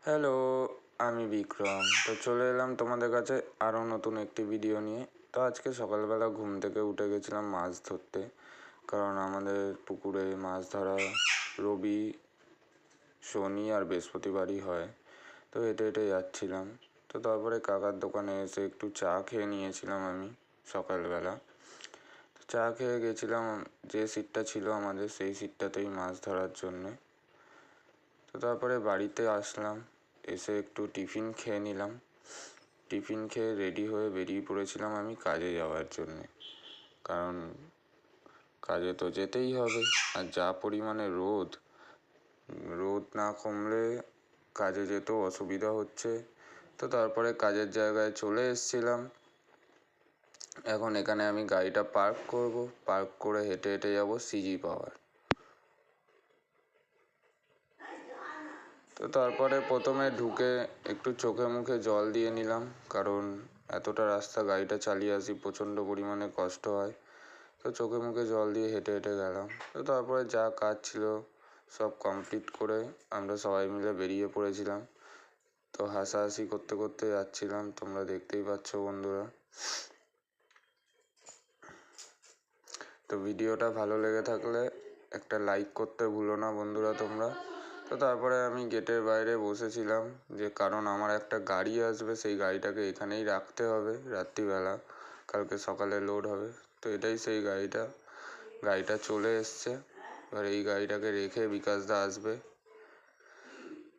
Hello, আমি বিক্রম। তো চলে এলাম তোমাদের কাছে আরও নতুন একটি ভিডিও নিয়ে। তো আজকে সকালবেলা ঘুম থেকে উঠে গেছিলাম মাছ ধরতে, কারণ আমাদের পুকুরে মাছ ধরা রবি, শনি আর বৃহস্পতিবারই হয়। তো হেঁটে হেঁটে যাচ্ছিলাম। তো তারপরে কাকার দোকানে এসে একটু চা খেয়ে নিয়েছিলাম আমি সকালবেলা। তো চা খেয়ে গেছিলাম, যে সিটটা ছিল আমাদের সেই সিটটাতেই মাছ ধরার জন্যে। তো তারপরে বাড়িতে আসলাম, এসে একটু টিফিন খেয়ে নিলাম। টিফিন খেয়ে রেডি হয়ে বেরিয়ে পড়েছিলাম আমি কাজে যাওয়ার জন্যে, কারণ কাজে তো যেতেই হবে। আর যা পরিমাণে রোদ না কমলে কাজে যেতেও অসুবিধা হচ্ছে। তো তারপরে কাজের জায়গায় চলে এসেছিলাম। এখন এখানে আমি গাড়িটা পার্ক করব, পার্ক করে হেঁটে হেঁটে যাব সিজি পাওয়ার। তো তারপরে প্রথমে ঢুকে একটু চোখে মুখে জল দিয়ে নিলাম, কারণ এতটা রাস্তা গাড়িটা চালিয়ে আসি প্রচণ্ড পরিমাণে কষ্ট হয়। তো চোখে মুখে জল দিয়ে হেঁটে হেঁটে গেলাম। তো তারপরে যা কাজ ছিল সব কমপ্লিট করে আমরা সবাই মিলে বেরিয়ে পড়েছিলাম। তো হাসাহাসি করতে করতে যাচ্ছিলাম, তোমরা দেখতেই পাচ্ছ বন্ধুরা। তো ভিডিওটা ভালো লেগে থাকলে একটা লাইক করতে ভুলো না বন্ধুরা তোমরা। তো তারপরে আমি গেটের বাইরে বসেছিলাম, যে কারণ আমার একটা গাড়ি আসবে, সেই গাড়িটাকে এখানেই রাখতে হবে রাত্রিবেলা, কালকে সকালে লোড হবে। তো এটাই সেই গাড়িটা চলে এসছে। এবার এই গাড়িটাকে রেখে বিকাশদা আসবে।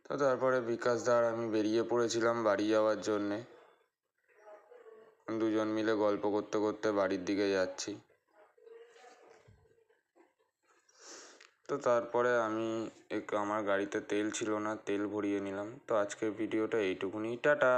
তো তারপরে বিকাশদা আর আমি বেরিয়ে পড়েছিলাম বাড়ি যাওয়ার জন্যে। দুজন মিলে গল্প করতে করতে বাড়ির দিকে যাচ্ছি। তো তারপরে আমি আমার গাড়িতে তেল ছিল না, তেল ভরিয়ে নিলাম। তো আজকের ভিডিওটা এইটুকুনি, টাটা।